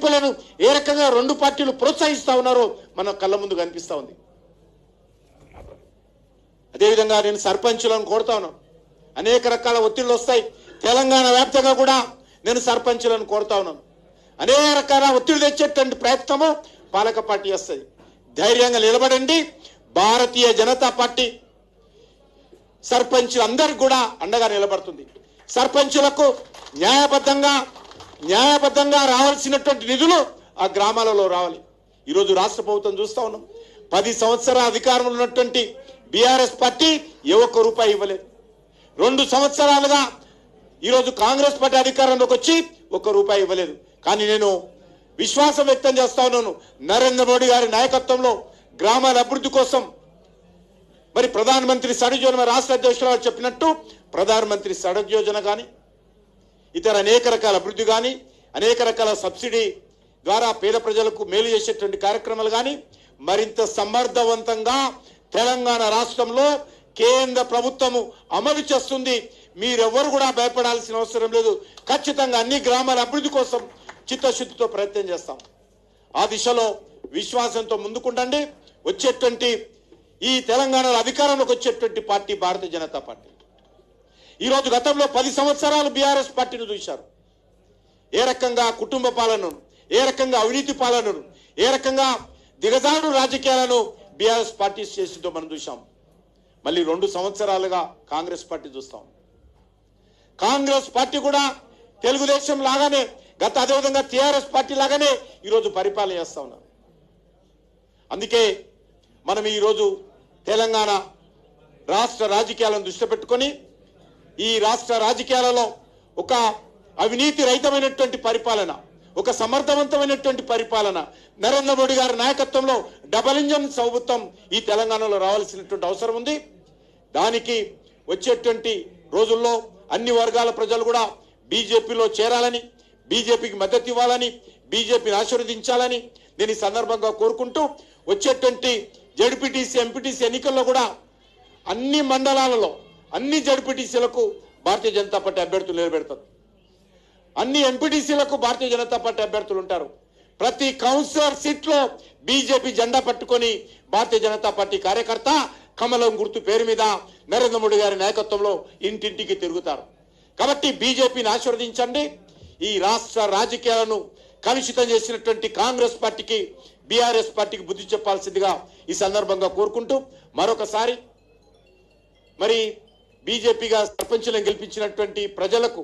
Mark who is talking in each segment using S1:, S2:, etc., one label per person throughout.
S1: బెదిరింపులను ఏ రకంగా రెండు పార్టీలు ప్రోత్సహిస్తా ఉన్నారో మన కళ్ళ ముందు కనిపిస్తా ఉంది. అదేవిధంగా నేను సర్పంచులను కోరుతా ఉన్నాను. అనేక రకాల ఒత్తిళ్లు వస్తాయి. తెలంగాణ వ్యాప్తంగా కూడా నేను సర్పంచులను కోరుతా ఉన్నాను. అనేక రకాల ఒత్తిడి తెచ్చేటువంటి ప్రయత్నము పాలక పార్టీ వస్తుంది. ధైర్యంగా నిలబడండి. భారతీయ జనతా పార్టీ సర్పంచులు అందరికి కూడా అండగా నిలబడుతుంది. సర్పంచులకు న్యాయబద్ధంగా రావాల్సినటువంటి నిధులు ఆ గ్రామాలలో రావాలి. ఈరోజు రాష్ట్ర ప్రభుత్వం చూస్తా ఉన్నాం. 10 సంవత్సరాల అధికారంలో ఉన్నటువంటి బీఆర్ఎస్ పార్టీ ఒక్క రూపాయి ఇవ్వలేదు. 2 సంవత్సరాలుగా ఈరోజు కాంగ్రెస్ పార్టీ అధికారంలోకి వచ్చి 1 రూపాయి ఇవ్వలేదు. కానీ నేను విశ్వాసం వ్యక్తం చేస్తా ఉన్నాను. నరేంద్ర మోడీ గారి నాయకత్వంలో గ్రామాల అభివృద్ధి కోసం మరి ప్రధానమంత్రి సడక్ యోజన రాష్ట్ర అధ్యక్షులు చెప్పినట్టు ప్రధానమంత్రి సడక్ యోజన కానీ ఇతర అనేక రకాల అభివృద్ధి కానీ అనేక రకాల సబ్సిడీ ద్వారా పేద ప్రజలకు మేలు చేసేటువంటి కార్యక్రమాలు కానీ మరింత సమర్థవంతంగా తెలంగాణ రాష్ట్రంలో కేంద్ర ప్రభుత్వము అమలు చేస్తుంది. మీరెవరు కూడా భయపడాల్సిన అవసరం లేదు. ఖచ్చితంగా అన్ని గ్రామాల అభివృద్ధి కోసం చిత్తశుద్ధితో ప్రయత్నం చేస్తాం. ఆ దిశలో విశ్వాసంతో ముందుకుండండి. వచ్చేటువంటి ఈ తెలంగాణలో అధికారంలోకి వచ్చేటువంటి పార్టీ భారతీయ జనతా పార్టీ. ఈరోజు గతంలో 10 సంవత్సరాలు బీఆర్ఎస్ పార్టీని చూశారు. ఏ రకంగా కుటుంబ పాలనను, ఏ రకంగా అవినీతి పాలనను, ఏ రకంగా దిగజారు రాజకీయాలను బీఆర్ఎస్ పార్టీ చేసిందో మనం చూసాం. మళ్ళీ 2 సంవత్సరాలుగా కాంగ్రెస్ పార్టీ చూస్తాం. కాంగ్రెస్ పార్టీ కూడా తెలుగుదేశం లాగానే అదేవిధంగా టీఆర్ఎస్ పార్టీ లాగానే ఈరోజు పరిపాలన చేస్తా ఉన్నారు. అందుకే మనం ఈరోజు తెలంగాణ రాష్ట్ర రాజకీయాలను దృష్టి పెట్టుకొని ఈ రాష్ట్ర రాజకీయాలలో ఒక అవినీతి రహితమైనటువంటి పరిపాలన, ఒక సమర్థవంతమైనటువంటి పరిపాలన నరేంద్ర మోడీ గారి నాయకత్వంలో డబుల్ ఇంజన్ ప్రభుత్వం ఈ తెలంగాణలో రావాల్సినటువంటి అవసరం ఉంది. దానికి వచ్చేటువంటి రోజుల్లో అన్ని వర్గాల ప్రజలు కూడా బీజేపీలో చేరాలని, బీజేపీకి మద్దతు ఇవ్వాలని, బీజేపీని ఆశీర్వదించాలని నేను ఈ సందర్భంగా కోరుకుంటూ వచ్చేటువంటి జడ్పీటీసీ ఎంపీటీసీ ఎన్నికల్లో కూడా అన్ని మండలాలలో అన్ని జడ్పీటీసీలకు భారతీయ జనతా పార్టీ అభ్యర్థులు నిలబెడతారు. అన్ని ఎంపీటీసీలకు భారతీయ జనతా పార్టీ అభ్యర్థులు ఉంటారు. ప్రతి కౌన్సిలర్ సీట్లో బీజేపీ జెండా పట్టుకొని భారతీయ జనతా పార్టీ కార్యకర్త కమలం గుర్తు పేరు మీద నరేంద్ర మోడీ గారి నాయకత్వంలో ఇంటింటికి తిరుగుతారు. కాబట్టి బీజేపీని ఆశీర్వదించండి. ఈ రాష్ట్ర రాజకీయాలను కలుషితం చేసినటువంటి కాంగ్రెస్ పార్టీకి, బీఆర్ఎస్ పార్టీకి బుద్ధి చెప్పాల్సిందిగా ఈ సందర్భంగా కోరుకుంటూ మరొకసారి మరి బీజేపీగా సర్పంచులను గెలిపించినటువంటి ప్రజలకు,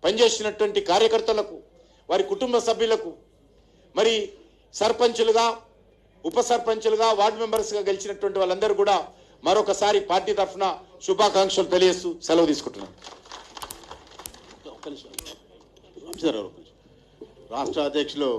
S1: పనిచేసినటువంటి కార్యకర్తలకు, వారి కుటుంబ సభ్యులకు, మరి సర్పంచులుగా, ఉప సర్పంచులుగా, వార్డు మెంబర్స్గా గెలిచినటువంటి వాళ్ళందరూ కూడా మరొకసారి పార్టీ తరఫున శుభాకాంక్షలు తెలియజేస్తూ సెలవు తీసుకుంటున్నాను.
S2: రాష్ట్ర అధ్యక్షులు